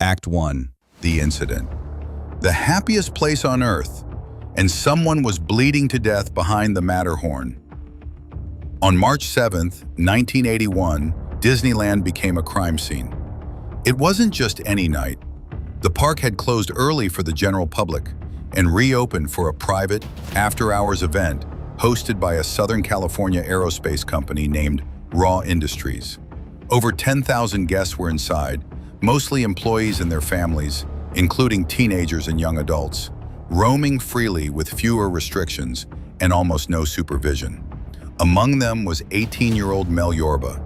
Act 1. The incident. The happiest place on earth, and someone was bleeding to death behind the Matterhorn. On March 7th, 1981, Disneyland became a crime scene. It wasn't just any night. The park had closed early for the general public and reopened for a private, after-hours event hosted by a Southern California aerospace company named Raw Industries. Over 10,000 guests were inside, mostly employees and their families, including teenagers and young adults, roaming freely with fewer restrictions and almost no supervision. Among them was 18-year-old Mel Yorba,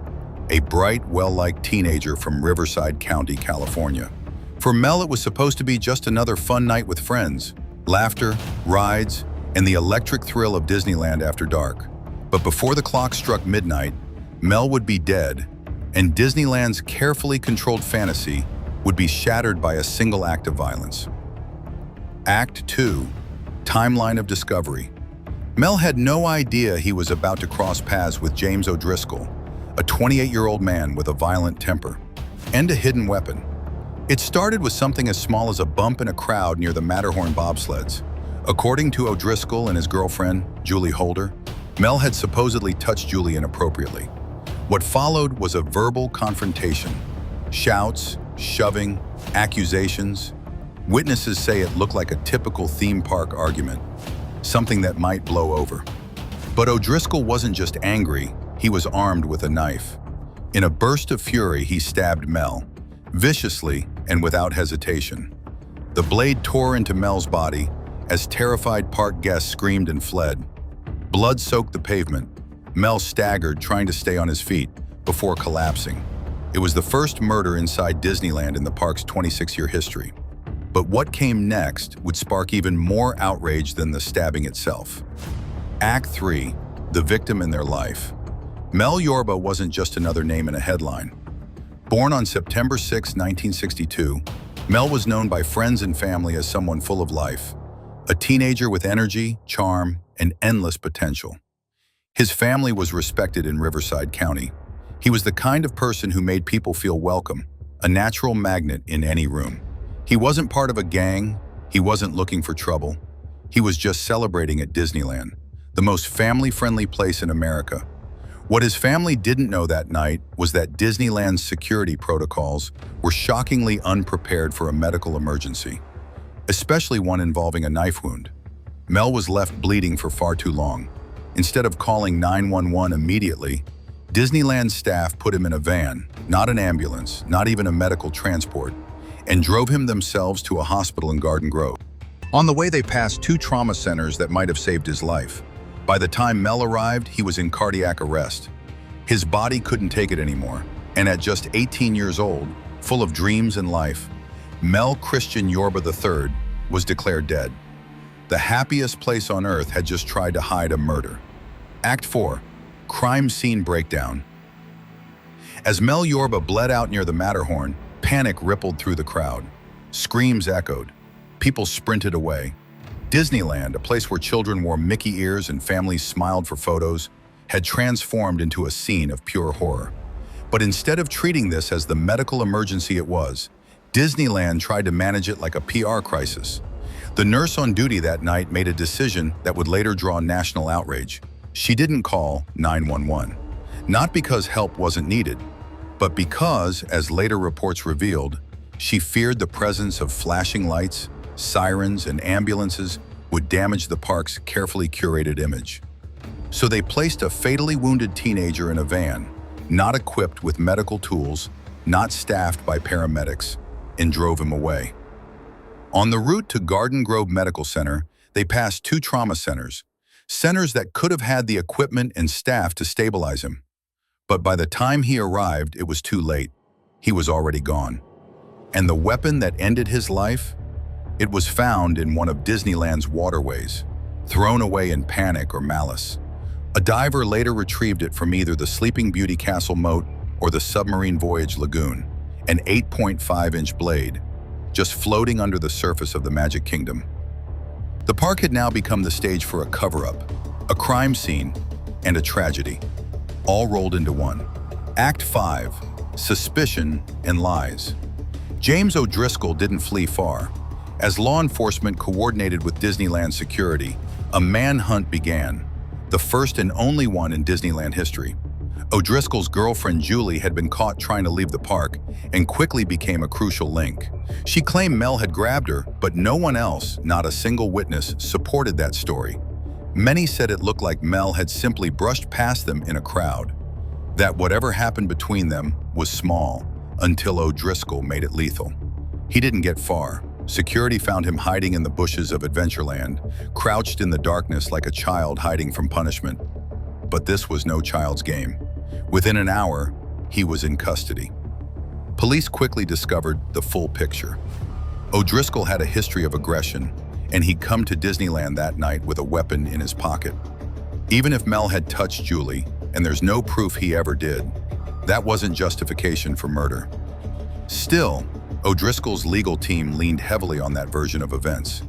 a bright, well-liked teenager from Riverside County, California. For Mel, it was supposed to be just another fun night with friends, laughter, rides, and the electric thrill of Disneyland after dark. But before the clock struck midnight, Mel would be dead, and Disneyland's carefully controlled fantasy would be shattered by a single act of violence. Act 2. Timeline of discovery. Mel had no idea he was about to cross paths with James O'Driscoll, a 28-year-old man with a violent temper and a hidden weapon. It started with something as small as a bump in a crowd near the Matterhorn bobsleds. According to O'Driscoll and his girlfriend, Julie Holder, Mel had supposedly touched Julie inappropriately. What followed was a verbal confrontation. Shouts, shoving, accusations. Witnesses say it looked like a typical theme park argument, something that might blow over. But O'Driscoll wasn't just angry, he was armed with a knife. In a burst of fury, he stabbed Mel, viciously and without hesitation. The blade tore into Mel's body as terrified park guests screamed and fled. Blood soaked the pavement. Mel staggered, trying to stay on his feet, before collapsing. It was the first murder inside Disneyland in the park's 26-year history. But what came next would spark even more outrage than the stabbing itself. Act 3. The victim in their life. Mel Yorba wasn't just another name in a headline. Born on September 6, 1962, Mel was known by friends and family as someone full of life, a teenager with energy, charm, and endless potential. His family was respected in Riverside County. He was the kind of person who made people feel welcome, a natural magnet in any room. He wasn't part of a gang, he wasn't looking for trouble. He was just celebrating at Disneyland, the most family-friendly place in America. What his family didn't know that night was that Disneyland's security protocols were shockingly unprepared for a medical emergency, especially one involving a knife wound. Mel was left bleeding for far too long. Instead of calling 911 immediately, Disneyland staff put him in a van, not an ambulance, not even a medical transport, and drove him themselves to a hospital in Garden Grove. On the way, they passed 2 trauma centers that might have saved his life. By the time Mel arrived, he was in cardiac arrest. His body couldn't take it anymore, and at just 18 years old, full of dreams and life, Mel Christian Yorba III was declared dead. The happiest place on earth had just tried to hide a murder. Act 4. Crime scene breakdown. As Mel Yorba bled out near the Matterhorn, panic rippled through the crowd. Screams echoed. People sprinted away. Disneyland, a place where children wore Mickey ears and families smiled for photos, had transformed into a scene of pure horror. But instead of treating this as the medical emergency it was, Disneyland tried to manage it like a PR crisis. The nurse on duty that night made a decision that would later draw national outrage. She didn't call 911, not because help wasn't needed, but because, as later reports revealed, she feared the presence of flashing lights, sirens, and ambulances would damage the park's carefully curated image. So they placed a fatally wounded teenager in a van, not equipped with medical tools, not staffed by paramedics, and drove him away. On the route to Garden Grove Medical Center, they passed 2 trauma centers that could have had the equipment and staff to stabilize him. But by the time he arrived, it was too late. He was already gone. And the weapon that ended his life? It was found in one of Disneyland's waterways, thrown away in panic or malice. A diver later retrieved it from either the Sleeping Beauty Castle moat or the Submarine Voyage Lagoon, an 8.5-inch blade, just floating under the surface of the Magic Kingdom. The park had now become the stage for a cover-up, a crime scene, and a tragedy, all rolled into one. Act 5. Suspicion and lies. James O'Driscoll didn't flee far. As law enforcement coordinated with Disneyland security, a manhunt began, the first and only one in Disneyland history. O'Driscoll's girlfriend Julie had been caught trying to leave the park and quickly became a crucial link. She claimed Mel had grabbed her, but no one else, not a single witness, supported that story. Many said it looked like Mel had simply brushed past them in a crowd, that whatever happened between them was small, until O'Driscoll made it lethal. He didn't get far. Security found him hiding in the bushes of Adventureland, crouched in the darkness like a child hiding from punishment. But this was no child's game. Within an hour, he was in custody. Police quickly discovered the full picture. O'Driscoll had a history of aggression, and he'd come to Disneyland that night with a weapon in his pocket. Even if Mel had touched Julie, and there's no proof he ever did, that wasn't justification for murder. Still, O'Driscoll's legal team leaned heavily on that version of events,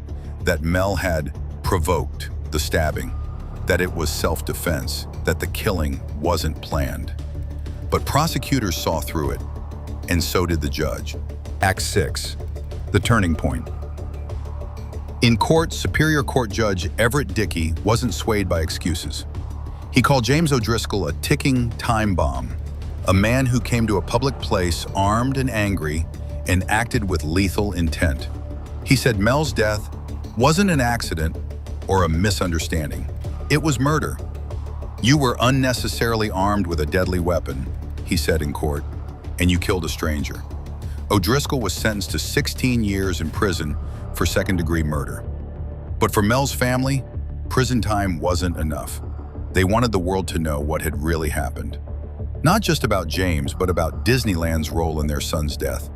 that Mel had provoked the stabbing, that it was self-defense, that the killing wasn't planned. But prosecutors saw through it, and so did the judge. Act 6, the turning point. In court, Superior Court Judge Everett Dickey wasn't swayed by excuses. He called James O'Driscoll a ticking time bomb, a man who came to a public place armed and angry and acted with lethal intent. He said Mel's death wasn't an accident or a misunderstanding. It was murder. "You were unnecessarily armed with a deadly weapon," he said in court, "and you killed a stranger." O'Driscoll was sentenced to 16 years in prison for second-degree murder. But for Mel's family, prison time wasn't enough. They wanted the world to know what had really happened. Not just about James, but about Disneyland's role in their son's death.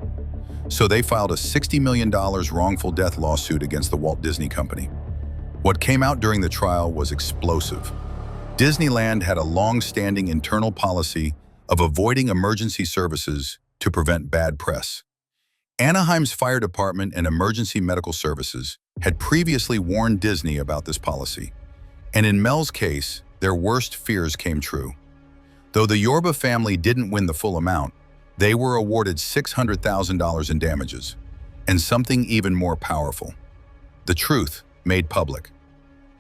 So they filed a $60 million wrongful death lawsuit against the Walt Disney Company. What came out during the trial was explosive. Disneyland had a long-standing internal policy of avoiding emergency services to prevent bad press. Anaheim's fire department and emergency medical services had previously warned Disney about this policy. And in Mel's case, their worst fears came true. Though the Yorba family didn't win the full amount, they were awarded $600,000 in damages. And something even more powerful: the truth made public.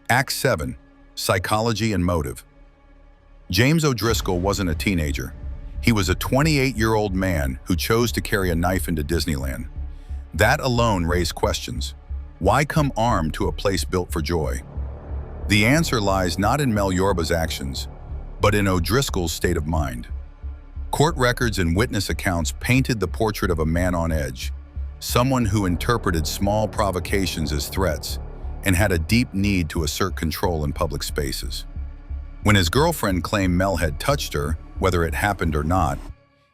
Act 7, Psychology and Motive. James O'Driscoll wasn't a teenager. He was a 28-year-old man who chose to carry a knife into Disneyland. That alone raised questions. Why come armed to a place built for joy? The answer lies not in Mel Yorba's actions, but in O'Driscoll's state of mind. Court records and witness accounts painted the portrait of a man on edge, someone who interpreted small provocations as threats and had a deep need to assert control in public spaces. When his girlfriend claimed Mel had touched her, whether it happened or not,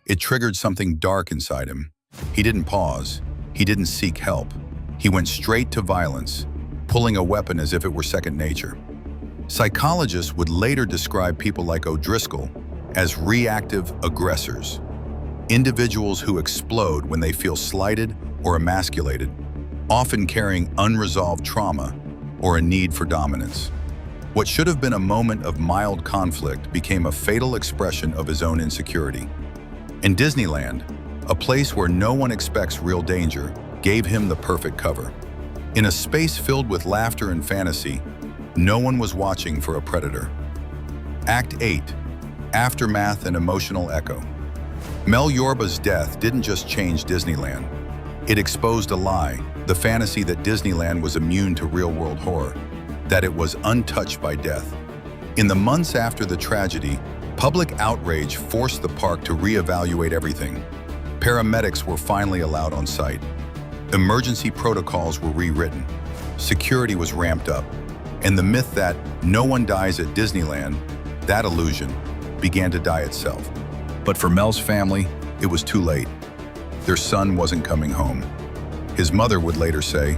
it triggered something dark inside him. He didn't pause. He didn't seek help. He went straight to violence, pulling a weapon as if it were second nature. Psychologists would later describe people like O'Driscoll as reactive aggressors, individuals who explode when they feel slighted or emasculated, often carrying unresolved trauma or a need for dominance. What should have been a moment of mild conflict became a fatal expression of his own insecurity. In Disneyland, a place where no one expects real danger, gave him the perfect cover. In a space filled with laughter and fantasy, no one was watching for a predator. Act 8, Aftermath and Emotional Echo. Mel Yorba's death didn't just change Disneyland. It exposed a lie, the fantasy that Disneyland was immune to real-world horror, that it was untouched by death. In the months after the tragedy, public outrage forced the park to reevaluate everything. Paramedics were finally allowed on site. Emergency protocols were rewritten. Security was ramped up. And the myth that no one dies at Disneyland, that illusion, began to die itself. But for Mel's family, it was too late. Their son wasn't coming home. His mother would later say,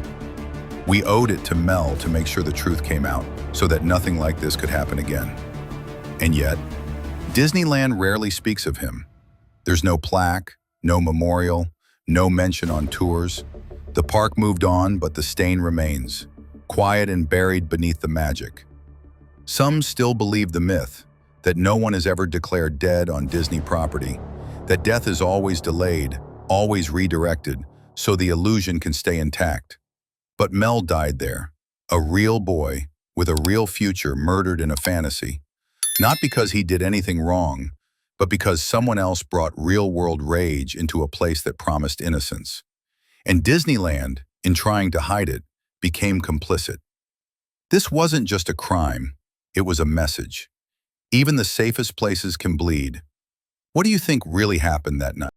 "We owed it to Mel to make sure the truth came out, so that nothing like this could happen again." And yet, Disneyland rarely speaks of him. There's no plaque, no memorial, no mention on tours. The park moved on, but the stain remains, quiet and buried beneath the magic. Some still believe the myth that no one is ever declared dead on Disney property, that death is always delayed, always redirected, so the illusion can stay intact. But Mel died there, a real boy with a real future murdered in a fantasy. Not because he did anything wrong, but because someone else brought real-world rage into a place that promised innocence. And Disneyland, in trying to hide it, became complicit. This wasn't just a crime, it was a message. Even the safest places can bleed. What do you think really happened that night?